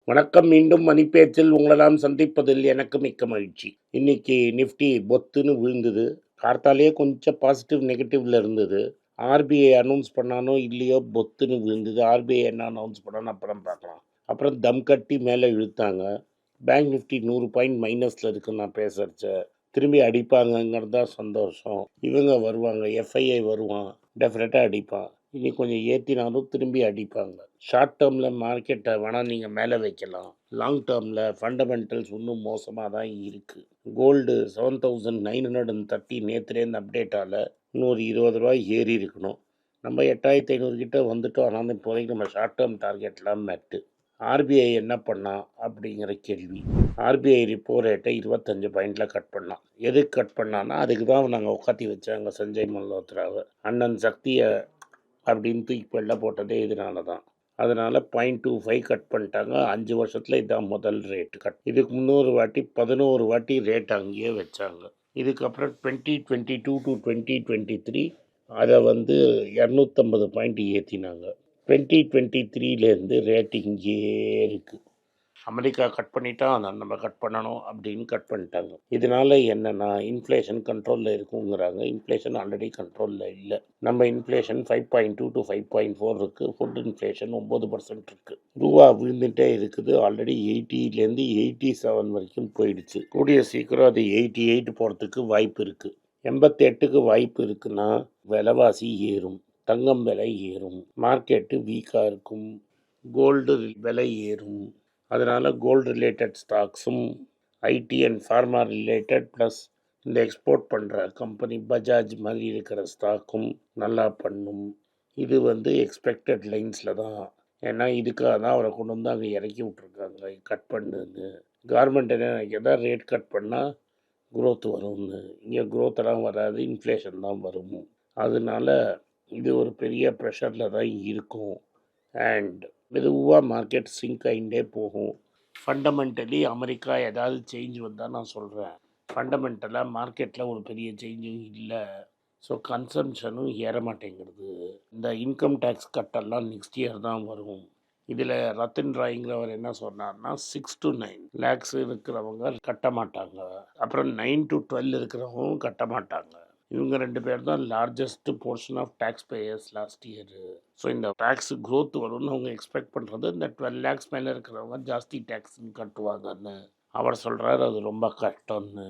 வணக்கம். மீண்டும் மணிப்பேச்சில் உங்களெல்லாம் சந்திப்பதில் எனக்கு மிக்க மகிழ்ச்சி. இன்னைக்கு நிஃப்டி பொத்துன்னு விழுந்தது. கார்த்தாலேயே கொஞ்சம் பாசிட்டிவ் நெகட்டிவ்ல இருந்தது. ஆர்பிஐ அனௌன்ஸ் பண்ணானோ இல்லையோ பொத்துன்னு விழுந்தது. ஆர்பிஐ என்ன அனௌன்ஸ் பண்ணான்னு அப்புறம் பார்க்கலாம். அப்புறம் தம் கட்டி மேலே இழுத்தாங்க. பேங்க் நிஃப்டி 100 பாயிண்ட் மைனஸில் இருக்குன்னு நான் பேசுறச்ச திரும்பி அடிப்பாங்கங்கிறது தான் சந்தோஷம். இவங்க வருவாங்க, எஃப்ஐஐ வருவான், டெஃபினட்டாக அடிப்பான். இனி கொஞ்சம் ஏற்றினாலும் திரும்பி அடிப்பாங்க. ஷார்ட் டேர்மில் மார்க்கெட்டை வேணால் நீங்கள் மேலே வைக்கலாம். லாங் டேர்மில் ஃபண்டமெண்டல்ஸ் இன்னும் மோசமாக தான் இருக்குது. கோல்டு 7930 நேற்றுலேருந்து அப்டேட்டால் இன்னும் ஒரு 20 ரூபாய் ஏறி இருக்கணும். நம்ம 8500 கிட்ட வந்துட்டோம். ஆனால் இப்போதைக்கு நம்ம ஷார்ட் டேர்ம் டார்கெட்லாம் மெட்டு. ஆர்பிஐ என்ன பண்ணா அப்படிங்கிற கேள்வி. ஆர்பிஐ ரிப்போ ரேட்டை 25 பாயிண்டில் கட் பண்ணான். எதுக்கு கட் பண்ணான்னா அதுக்கு தான் நாங்கள் உட்காத்தி வச்சாங்க சஞ்சய் மல்ஹோத்ராவை. அண்ணன் சக்தியை அப்படின்னு தூக்கி வெளில போட்டதே இதனால தான். அதனால் 0.25 கட் பண்ணிட்டாங்க. 5 வருஷத்தில் இதான் முதல் ரேட் கட். இதுக்கு 11 வாட்டி ரேட் அங்கேயே வச்சாங்க. இதுக்கப்புறம் 2022 டு 2023 அதை 250 பாயிண்ட் ஏற்றினாங்க. 2023லேருந்து ரேட் இங்கேயே இருக்குது. அமெரிக்கா கட் பண்ணிட்டா நம்ம கட் பண்ணணும் அப்படின்னு கட் பண்ணிட்டாங்க. இதனால என்னன்னா இன்ஃப்ளேஷன் கண்ட்ரோலில் இருக்குங்கிறாங்க. இன்ஃப்ளேஷன் ஆல்ரெடி கண்ட்ரோலில் இல்லை. நம்ம இன்ஃப்ளேஷன் 5.2 டு 5.4 இருக்குது. ஃபுட் இன்ஃப்ளேஷன் 9% இருக்குது. ரூபா விழுந்துட்டே இருக்குது. ஆல்ரெடி 80லேருந்து 87 வரைக்கும் போயிடுச்சு. கூடிய சீக்கிரம் அது 88 போகிறதுக்கு வாய்ப்பு இருக்குது. 88க்கு வாய்ப்பு இருக்குன்னா விலைவாசி ஏறும், தங்கம் விலை ஏறும், மார்க்கெட்டு வீக்காக இருக்கும், கோல்டு விலை ஏறும். அதனால் கோல்டு ரிலேட்டட் ஸ்டாக்ஸும் IT and pharma related plus இந்த எக்ஸ்போர்ட் பண்ணுற கம்பெனி பஜாஜ் மாதிரி இருக்கிற ஸ்டாக்கும் நல்லா பண்ணும். இது எக்ஸ்பெக்டட் லைன்ஸில் தான். ஏன்னா இதுக்காக தான் அவரை கொண்டு வந்து அங்கே இறக்கி விட்ருக்காங்க, கட் பண்ணுன்னு. கவர்மெண்ட் என்ன நினைக்கிறதா, ரேட் கட் பண்ணால் குரோத் வரும்னு. இங்கே குரோத்தெல்லாம் வராது, இன்ஃப்ளேஷன் தான் வரும். அதனால இது ஒரு பெரிய ப்ரெஷரில் தான் இருக்கும். அண்ட் மெதுவாக மார்க்கெட் சிங்க் ஆகிட்டே போகும். ஃபண்டமெண்டலி அமெரிக்கா ஏதாவது சேஞ்ச் வந்தால் நான் சொல்கிறேன். ஃபண்டமெண்டலாக மார்க்கெட்டில் ஒரு பெரிய சேஞ்சும் இல்லை. ஸோ கன்சம்ஷனும் ஏற மாட்டேங்கிறது. இந்த இன்கம் டேக்ஸ் கட்டெல்லாம் நெக்ஸ்ட் இயர் தான் வரும். இதில் ரத்தன் ராய்ங்கிறவர் என்ன சொன்னார்னா 6 to 9 லேக்ஸ் இருக்கிறவங்க கட்ட மாட்டாங்க, அப்புறம் 9 to 12 இருக்கிறவங்களும் கட்ட மாட்டாங்க. இவங்க 2 பேர் தான் largest portion of taxpayers last year. So இந்த டேக்ஸ் க்ரோத் வரும்னு அவங்க எக்ஸ்பெக்ட் பண்ணுறது இந்த 12 லேக்ஸ் மேலே இருக்கிறவங்க ஜாஸ்தி டேக்ஸ்ன்னு கட்டுவாங்கன்னு அவர் சொல்கிறார். அது ரொம்ப கஷ்டம்னு.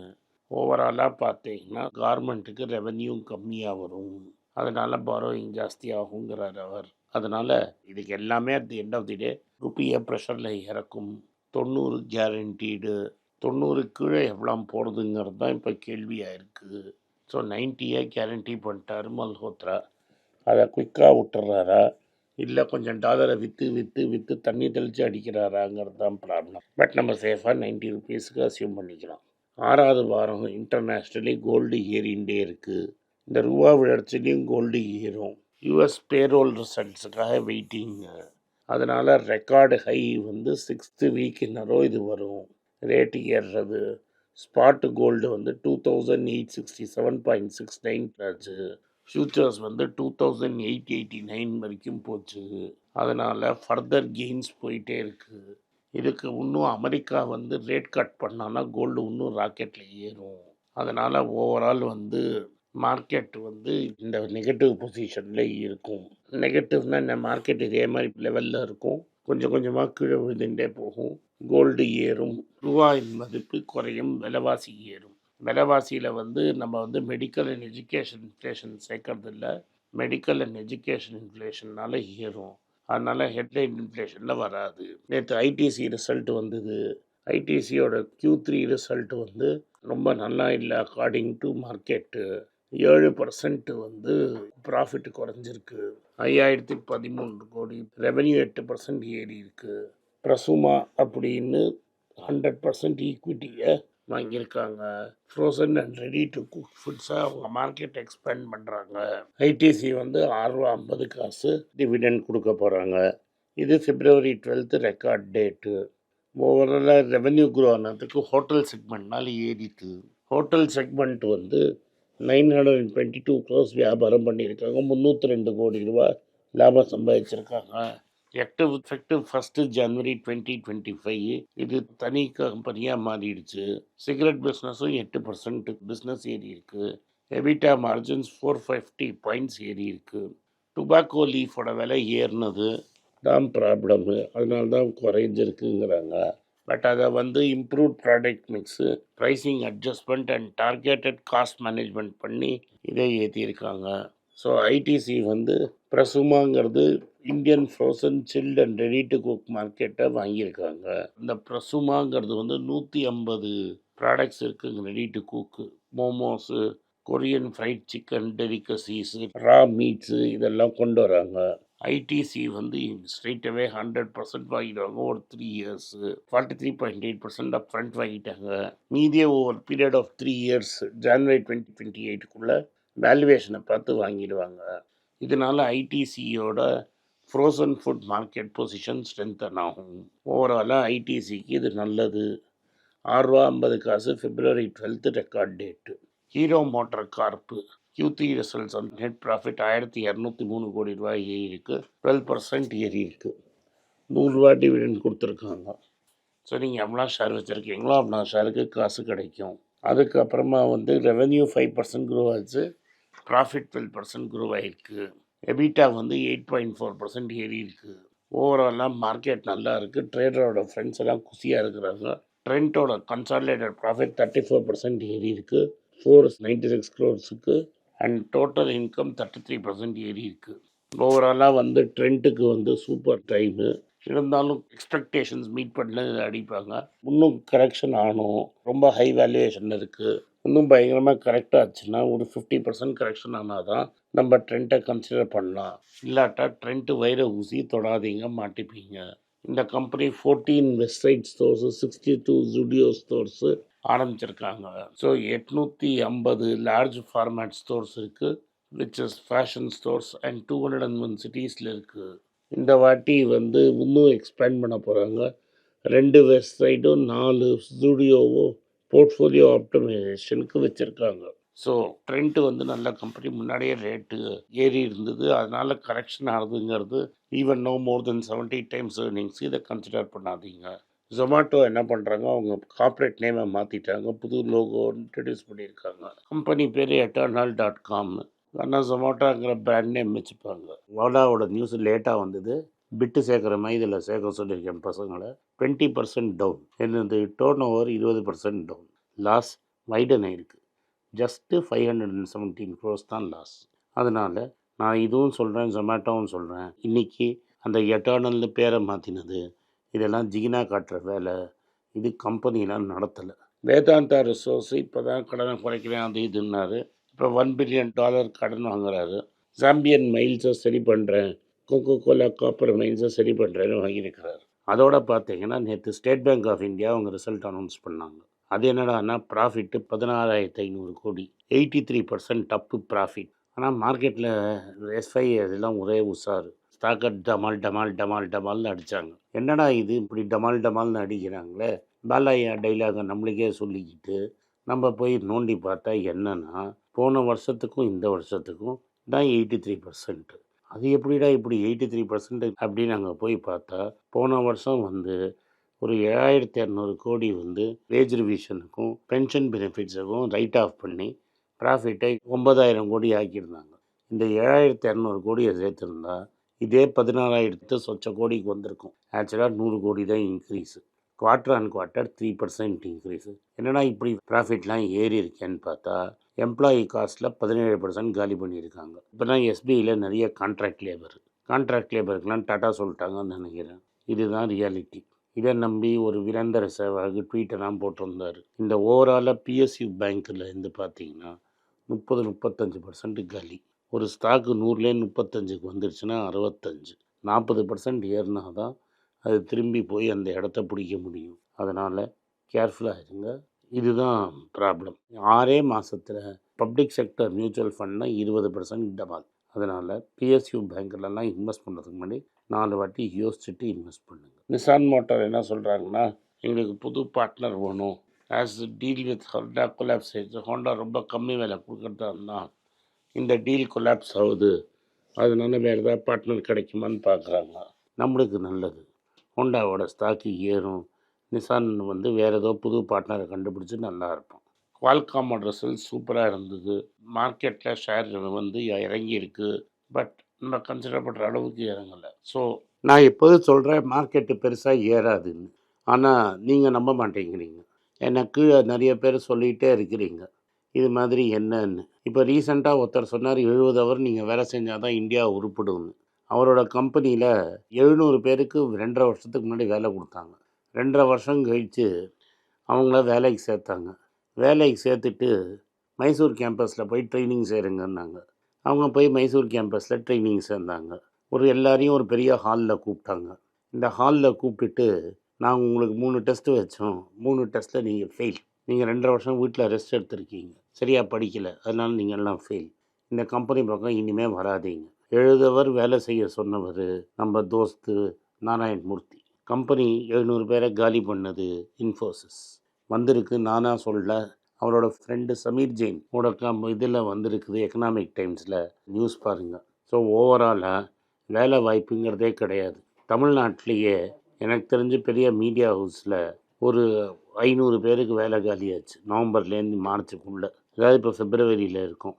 ஓவராலாக பார்த்தீங்கன்னா கவர்மெண்ட்டுக்கு ரெவென்யூ கம்மியாக வரும், அதனால் பாரோயிங் ஜாஸ்தி ஆகுங்கிறார் அவர். அதனால் இதுக்கு எல்லாமே at the end of the day ருப்பியை ப்ரெஷரில் இறக்கும். 90 கேரண்டீடு. 90 கீழே எவ்வளோ போடுறதுங்கிறது தான் இப்போ கேள்வியாக இருக்குது. ஸோ 90 கேரண்டி பண்ணிட்டார் மல்ஹோத்ரா. அதை குயிக்காக விட்டுறாரா இல்லை கொஞ்சம் டாலரை விற்று தண்ணி தெளித்து அடிக்கிறாராங்கிறது தான் ப்ராப்ளம். பட் நம்ம சேஃபாக 90 ருபீஸுக்கு அசியூம் பண்ணிக்கலாம். 6வது வாரம் இன்டர்நேஷ்னலி கோல்டு ஏறிண்டே இருக்குது. இந்த ரூபா விழர்ச்சிலையும் கோல்டு ஏறும். யூஎஸ் பேரோல் ரிசல்ட்ஸுக்காக வெயிட்டிங்கு. அதனால் ரெக்கார்டு ஹை 6th வீக் இன்னரோ இது வரும் ரேட்டு ஏறுறது. ஸ்பாட் கோல்டு 2867.69 ஆச்சு. ஃபியூச்சர்ஸ் 2889 வரைக்கும் போச்சு. அதனால் ஃபர்தர் கெயின்ஸ் போயிட்டே இருக்குது. இதுக்கு இன்னும் அமெரிக்கா ரேட் கட் பண்ணான்னா கோல்டு இன்னும் ராக்கெட்டில் ஏறும். அதனால் ஓவரால் மார்க்கெட் இந்த நெகட்டிவ் பொசிஷனில் இருக்கும். நெகட்டிவ்னால் இந்த மார்க்கெட் இதே மாதிரி லெவலில் இருக்கும், கொஞ்சம் கொஞ்சமாக கீழே விழுந்துட்டே போகும். கோல்டு ஏறும், ரூபாயின் மதிப்பு குறையும், விலைவாசி ஏறும். விலைவாசியில் நம்ம மெடிக்கல் அண்ட் எஜுகேஷன் இன்ஃப்ளேஷன் சேர்க்கறதில்ல. மெடிக்கல் அண்ட் எஜுகேஷன் இன்ஃப்ளேஷனால் ஏறும். அதனால் ஹெட்லைன் இன்ஃப்ளேஷனில் வராது. நேற்று ஐடிசி ரிசல்ட் வந்தது. ஐடிசியோட Q3 ரிசல்ட் ரொம்ப நல்லா இல்லை. அக்கார்டிங் டு மார்க்கெட்டு 7% ப்ராஃபிட் குறைஞ்சிருக்கு. 5013 கோடி. ரெவென்யூ 8% ஏறி இருக்கு. பிரசுமா அப்படின்னு 100% ஈக்விட்டியை வாங்கியிருக்காங்க. Frozen and ready to cook ஃபுட்ஸை அவங்க மார்க்கெட் எக்ஸ்பேண்ட் பண்ணுறாங்க. ஐடிசி 6.50 டிவிடெண்ட் கொடுக்க போகிறாங்க. இது February 12 ரெக்கார்ட் டேட்டு. ஓவராலாக ரெவென்யூ க்ரோ ஆனதுக்கு ஹோட்டல் செக்மெண்ட்னால் ஏறிட்டு. ஹோட்டல் செக்மெண்ட் 922 crores வியாபாரம் பண்ணியிருக்காங்க. 302 கோடி ரூபா லாபம் சம்பாதிச்சிருக்காங்க. எஃபெக்டிவ் 1 ஜனவரி 2025 இது தனி கம்பெனியாக மாறிடுச்சு. சிகரெட் பிஸ்னஸும் 8% பிஸ்னஸ் ஏறி இருக்கு. எபிட்டா மார்ஜின்ஸ் 450 பாயிண்ட்ஸ் ஏறி இருக்கு. டுபாக்கோ லீஃபோட விலை ஏறினது தான் ப்ராப்ளமு, அதனால தான் குறைஞ்சிருக்குங்கிறாங்க. பட் அதை improve product mix, pricing adjustment and targeted cost management பண்ணி இதை ஏற்றிருக்காங்க. ஸோ ஐடிசி பிரசுமாங்கிறது Indian frozen chilled and ready to cook மார்க்கெட்டை வாங்கியிருக்காங்க. இந்த பிரசுமாங்கிறது 150 ப்ராடக்ட்ஸ் இருக்குங்க ready to cook. Momos, Korean fried chicken delicacies, raw meats இதெல்லாம் கொண்டு வராங்க. ஐடிசி ஸ்ட்ரெயிட்டவே 100% வாங்கிடுவாங்க ஒரு 3 இயர்ஸு. 43.8% அப் ஃப்ரண்ட் வாங்கிட்டாங்க. மீதியே ஓவர் பீரியட் ஆஃப் 3 இயர்ஸ் ஜனவரி 2028க்குள்ளே வேல்யூவேஷனை பார்த்து வாங்கிடுவாங்க. இதனால் ஐடிசியோட frozen food market position strengthen ஆகும். ஓவராலாக ஐடிசிக்கு இது நல்லது. ₹6.50 February 12 record date. Hero Motor Corp Q3 results net profit ₹1203 கோடி ஏறி இருக்கு. 12% ஏறி இருக்கு. ₹100 டிவிடெண்ட் கொடுத்துருக்காங்க. ஸோ நீங்கள் எவ்வளோ ஷேர் வச்சுருக்கீங்களோ அவ்வளோ ஷேருக்கு காசு கிடைக்கும். அதுக்கப்புறமா ரெவென்யூ 5% க்ரோ ஆச்சு. ப்ராஃபிட் 12% க்ரோ ஆகிருக்கு. எபிட்டா 8.4% ஏறி இருக்குது. ஓவராலாக மார்க்கெட் நல்லா இருக்குது. ட்ரேடரோட ஃப்ரெண்ட்ஸ் எல்லாம் குசியாக இருக்கிறாங்க. ட்ரெண்டோட கன்சாலிடேட்டட் ப்ராஃபிட் 34% ஏறி இருக்குது 496 crores அண்ட் டோட்டல் இன்கம் 33% ஏறி இருக்குது. ஓவராலாக ட்ரெண்டுக்கு சூப்பர் டைமு. இருந்தாலும் எக்ஸ்பெக்டேஷன்ஸ் மீட் பண்ணல அடிப்பாங்க. இன்னும் கரெக்ஷன் ஆகணும். ரொம்ப ஹை வேல்யூவேஷன் இருக்குது. இன்னும் பயங்கரமாக கரெக்டாக ஆச்சுன்னா ஒரு 50% கரெக்ஷன் ஆனால் தான் நம்ம ட்ரெண்ட்டை கன்சிடர் பண்ணலாம். இல்லாட்டா ட்ரெண்ட்டு வைர ஊசி தொடாதீங்க, மாட்டிப்பீங்க. இந்த company 14 website stores, 62 Zudio stores ஆரம்பிச்சிருக்காங்க. ஸோ 850 லார்ஜ் ஃபார்மேட் ஸ்டோர்ஸ் இருக்குது, which is fashion stores and 201 சிட்டிஸில் இருக்குது. இந்த வாட்டி இன்னும் எக்ஸ்பேண்ட் பண்ண போகிறாங்க. 2 வெப்சைட்டும் 4 ஸ்டூடியோவும் போர்ட்ஃபோலியோ ஆப்டிமைசேஷனுக்கு வச்சுருக்காங்க. ஸோ ட்ரெண்ட் நல்ல கம்பெனி. முன்னாடியே ரேட்டு ஏறி இருந்தது, அதனால் கரெக்ஷன் ஆகுதுங்கிறது ஈவன் நோ மோர் தென் 70 times earnings. இதை கன்சிடர் பண்ணாதீங்க. ஜொமேட்டோ என்ன பண்ணுறாங்க, அவங்க கார்ப்பரேட் நேமை மாற்றிட்டாங்க, புது லோகோ இன்ட்ரடியூஸ் பண்ணியிருக்காங்க. கம்பெனி பேர் eternal.com. ஆனால் ஜொமேட்டோங்கிற பிராண்ட் நேம் வச்சுப்பாங்க. ஓலாவோட நியூஸ் லேட்டாக வந்தது. பிட்டு சேர்க்குற மாதிரி இதில் சேர்க்க சொல்லியிருக்கேன் பசங்களை. 20% டவுன். என்னது டோர்ன் ஓவர் 20% டவுன். லாஸ் வைடன் ஆயிருக்கு. ஜஸ்ட்டு 517 crores தான் லாஸ். அதனால் நான் இதுவும் சொல்கிறேன், ஜொமேட்டோவும் சொல்கிறேன். இன்றைக்கி அந்த எட்டர்னல்னு பேரை மாற்றினது இதெல்லாம் ஜிகினா காட்டுற வேலை. இது கம்பெனிலாம் நடத்தலை. வேதாந்தா ரிசோர்ஸ் இப்போ தான் கடனை குறைக்கிறேன் அது இதுன்னாரு. இப்போ $1 billion கடன் வாங்குறாரு. ஜாம்பியன் மைல்ஸை சரி பண்ணுறேன், கோகோ கோலா காப்பர் மைல்ஸை சரி பண்ணுறேன்னு வாங்கியிருக்கிறார். அதோட பார்த்தீங்கன்னா நேற்று ஸ்டேட் பேங்க் ஆஃப் இந்தியா அவங்க ரிசல்ட் அனௌன்ஸ் பண்ணாங்க. அது என்னடான்னா ப்ராஃபிட்டு 16,500 கோடி, 83% அப்பு ப்ராஃபிட். ஆனால் மார்க்கெட்டில் எஸ்ஐ அதெல்லாம் ஒரே உஷாரு. ஸ்டாக்கை டமால் டமால் டமால் டமால்னு அடித்தாங்க. என்னடா இது இப்படி டமால் டமால்னு அடிக்கிறாங்களே, பாலாயா டைலாகை நம்மளுக்கே சொல்லிக்கிட்டு நம்ம போய் நோண்டி பார்த்தா என்னன்னா, போன வருஷத்துக்கும் இந்த வருஷத்துக்கும் தான் 83%. அது எப்படிடா இப்படி 83% அப்படின்னு நாங்கள் போய் பார்த்தா, போன வருஷம் ஒரு 7,200 கோடி வேஜ் ரிவிஷனுக்கும் பென்ஷன் பெனிஃபிட்ஸுக்கும் ரைட் ஆஃப் பண்ணி ப்ராஃபிட்டை 9,000 கோடி ஆக்கியிருந்தாங்க. இந்த 7,200 கோடியை சேர்த்துருந்தா இதே 16,000 சொச்ச கோடிக்கு வந்திருக்கும். ஆக்சுவலாக 100 கோடி தான் increase. Quarter on quarter 3% increase. என்னடா இப்படி ப்ராஃபிட்லாம் ஏறி இருக்கேன்னு பார்த்தா, எம்ப்ளாயி காஸ்ட்டில் 17% காலி பண்ணியிருக்காங்க. இப்போ தான் எஸ்பிஐயில் நிறைய கான்ட்ராக்ட் லேபருக்கெலாம் டாட்டா சொல்லிட்டாங்கன்னு நினைக்கிறேன். இதுதான் ரியாலிட்டி. இதை நம்பி ஒரு வீரேந்தர் சேவாக் ட்வீட்டெல்லாம் போட்டிருந்தார். இந்த ஓவராலாக பிஎஸ்யூ பேங்க்கில் பார்த்தீங்கன்னா 30-35% காலி. ஒரு ஸ்டாக்கு 100லே 35க்கு வந்துருச்சுன்னா 65, 40% ஏறினா தான் அது திரும்பி போய் அந்த இடத்த பிடிக்க முடியும். அதனால் கேர்ஃபுல்லாக இருங்க. இதுதான் ப்ராப்ளம். 6 மாதத்தில் பப்ளிக் செக்டர் மியூச்சுவல் ஃபண்ட்னா 20% டமால். அதனால் பிஎஸ்யூ பேங்க்லலாம் இன்வெஸ்ட் பண்ணுறதுக்கு முன்னாடி 4 வாட்டி யோசிச்சுட்டு இன்வெஸ்ட் பண்ணுங்கள். நிசான் மோட்டார் என்ன சொல்கிறாங்கன்னா, எங்களுக்கு புது பார்ட்னர் வேணும். As deal with Honda collapse ஆயிடுச்சு. ஹோண்டா ரொம்ப கம்மி விலை கொடுக்குறதா இருந்தால் இந்த டீல் கொலாப்ஸ் ஆகுது, அதனால வேறு ஏதாவது பார்ட்னர் கிடைக்குமான்னு பார்க்குறாங்க. நம்மளுக்கு நல்லது. ஹோண்டாவோட ஸ்டாக்கு ஏறும். நிசான் வந்து வேறு ஏதோ புது பார்ட்னரை கண்டுபிடிச்சி நல்லா இருப்போம். குவால்காமோட ரிசல்ட் சூப்பராக இருந்தது. மார்க்கெட்டில் ஷேர் வந்து இறங்கி இருக்கு. பட் நம்ம கன்சிடர் பண்ணுற அளவுக்கு இறங்கலை. ஸோ நான் எப்போதும் சொல்கிறேன் மார்க்கெட்டு பெருசாக ஏறாதுன்னு. ஆனால் நீங்கள் நம்ப மாட்டேங்கிறீங்க. எனக்கு நிறைய பேர் சொல்லிகிட்டே இருக்கிறீங்க இது மாதிரி என்னன்னு. இப்போ ரீசெண்டாக ஒருத்தர் சொன்னார் 70 ஹவர் நீங்கள் வேலை செஞ்சால் தான் இந்தியா உருப்படும்னு. அவரோட கம்பெனியில் 700 பேருக்கு 2.5 வருஷத்துக்கு முன்னாடி வேலை கொடுத்தாங்க. 2.5 வருஷம் கழித்து அவங்கள வேலைக்கு சேர்த்தாங்க. வேலைக்கு சேர்த்துட்டு மைசூர் கேம்பஸில் போய் ட்ரைனிங் சேருங்கன்னாங்க. அவங்க போய் மைசூர் கேம்பஸில் ட்ரைனிங் சேர்ந்தாங்க. எல்லாரையும் ஒரு பெரிய ஹாலில் கூப்பிட்டாங்க. இந்த ஹாலில் கூப்பிட்டுட்டு நாங்கள் உங்களுக்கு 3 டெஸ்ட்டு வச்சோம். 3 டெஸ்ட்டில் நீங்கள் ஃபெயில். நீங்கள் 2.5 வருஷம் வீட்டில் ரெஸ்ட் எடுத்திருக்கீங்க, சரியாக படிக்கலை, அதனால் நீங்கள் எல்லாம் ஃபெயில். இந்த கம்பெனி பக்கம் இனிமேல் வராதீங்க. 70 ஹவர் வேலை செய்ய சொன்னவர் நம்ம தோஸ்து நாராயண் மூர்த்தி. கம்பெனி 700 பேரை காலி பண்ணது இன்ஃபோசிஸ். வந்திருக்கு, நானாக சொல்ல, அவரோட ஃப்ரெண்டு சமீர் ஜெயின் இதில் வந்திருக்குது, எக்கனாமிக் டைம்ஸில் நியூஸ் பாருங்கள். ஸோ ஓவராலாக வேலை வாய்ப்புங்கிறதே கிடையாது. தமிழ்நாட்டிலேயே எனக்கு தெரிஞ்சு பெரிய மீடியா ஹவுஸில் ஒரு 500 பேருக்கு வேலை காலியாச்சு நவம்பர்லேருந்து மார்ச்சுக்குள்ளே. அதாவது இப்போ பிப்ரவரியில் இருக்கும்.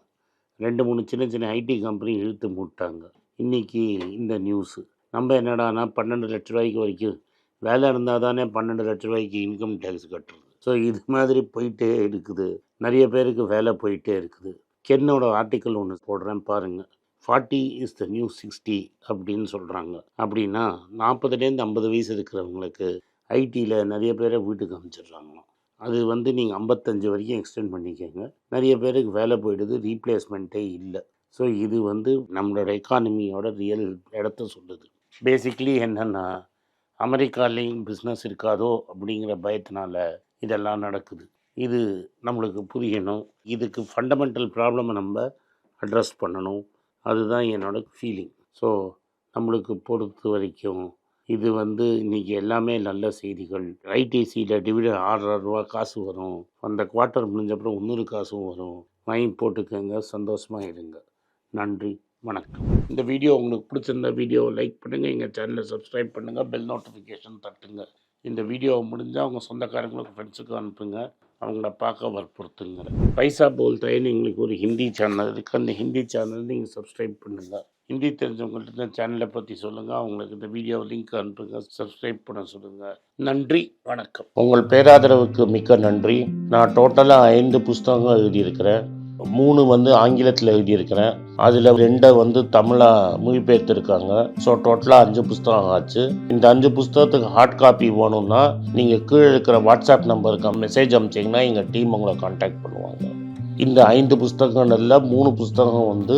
2-3 சின்ன சின்ன ஐடி கம்பெனி இழுத்து மூட்டாங்க. இன்றைக்கி இந்த நியூஸு. நம்ம என்னடானா 12 லட்ச ரூபாய்க்கு வரைக்கும் வேலை இருந்தால் தானே 12 லட்ச ரூபாய்க்கு இன்கம் டேக்ஸ் கட்டுறது. ஸோ இது மாதிரி போயிட்டே இருக்குது. நிறைய பேருக்கு வேலை போயிட்டே இருக்குது. கென்னோட ஆர்டிக்கல் ஒன்று போடுறேன் பாருங்கள். 40 இஸ் த நியூ 60 அப்படின்னு சொல்கிறாங்க. அப்படின்னா 40லேருந்து 50 வயசு இருக்கிறவங்களுக்கு ஐடியில் நிறைய பேரை வீட்டுக்கு அனுப்பிச்சிடுறாங்களாம். அது நீங்கள் 55 வரைக்கும் எக்ஸ்டெண்ட் பண்ணிக்கோங்க. நிறைய பேருக்கு வேலை போயிடுது, ரீப்ளேஸ்மெண்ட்டே இல்லை. ஸோ இது நம்மளோட எக்கானமியோட ரியல் இடத்த சொல்லுது. பேசிக்லி என்னென்னா அமெரிக்காலேயும் பிஸ்னஸ் இருக்காதோ அப்படிங்கிற பயத்தினால இதெல்லாம் நடக்குது. இது நம்மளுக்கு புரியணும். இதுக்கு ஃபண்டமெண்டல் ப்ராப்ளமை நம்ம அட்ரஸ் பண்ணணும். அதுதான் என்னோடய ஃபீலிங். ஸோ நம்மளுக்கு பொறுத்த வரைக்கும் இது இன்றைக்கி எல்லாமே நல்ல செய்திகள். ஐடிசியில் டிவிடன் 6.5 ரூபா காசு வரும். அந்த குவார்ட்டர் முடிஞ்சப்பறம் 100 காசும் வரும். வாங்கி போட்டுக்கோங்க, சந்தோஷமாக இருங்க. நன்றி, வணக்கம். இந்த வீடியோ உங்களுக்கு பிடிச்சிருந்த வீடியோவை லைக் பண்ணுங்கள், எங்கள் சேனலை சப்ஸ்கிரைப் பண்ணுங்கள், பெல் நோட்டிஃபிகேஷன் தட்டுங்க. இந்த வீடியோவை முடிஞ்சால் அவங்க சொந்தக்காரங்களுக்கு, ஃப்ரெண்ட்ஸுக்கு அனுப்புங்க, அவங்கள பார்க்க வற்புறுத்துங்க. பைசா போல்தேன்னு எங்களுக்கு ஒரு ஹிந்தி சேனல் இருக்குது. அந்த ஹிந்தி சேனல் நீங்கள் சப்ஸ்கிரைப் பண்ணுங்கள். ஹிந்தி தெரிஞ்சவங்கள்ட்ட இந்த சேனலை பற்றி சொல்லுங்கள், அவங்களுக்கு இந்த வீடியோ லிங்க் அனுப்புங்க, சப்ஸ்கிரைப் பண்ண சொல்லுங்கள். நன்றி, வணக்கம். உங்கள் பேராதரவுக்கு மிக்க நன்றி. நான் டோட்டலாக 5 புஸ்தகங்கள் எழுதியிருக்கிறேன். 3 ஆங்கிலத்தில் எழுதியிருக்கிறேன். அதில் 2 தமிழாக மொழிபெயர்த்துருக்காங்க. ஸோ டோட்டலாக 5 புஸ்தகம் ஆச்சு. இந்த 5 புஸ்தகத்துக்கு ஹார்ட் காப்பி வேணும்னா நீங்கள் கீழே இருக்கிற வாட்ஸ்அப் நம்பருக்கு மெசேஜ் அனுப்பிச்சிங்கன்னா எங்கள் டீம் உங்களை கான்டாக்ட் பண்ணுவாங்க. இந்த 5 புஸ்தகங்களில் 3 புஸ்தகம்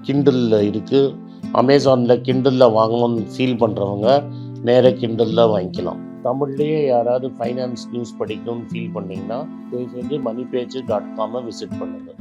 கிண்டலில் இருக்குது. அமேசானில் கிண்டலில் வாங்கணும்னு ஃபீல் பண்ணுறவங்க நேராக கிண்டலில் வாங்கிக்கலாம். தமிழ்லேயே யாராவது ஃபைனான்ஸ் நியூஸ் படிக்கணும்னு ஃபீல் பண்ணிங்கன்னா தயவுசெஞ்சு moneypage.com விசிட் பண்ணுங்கள்.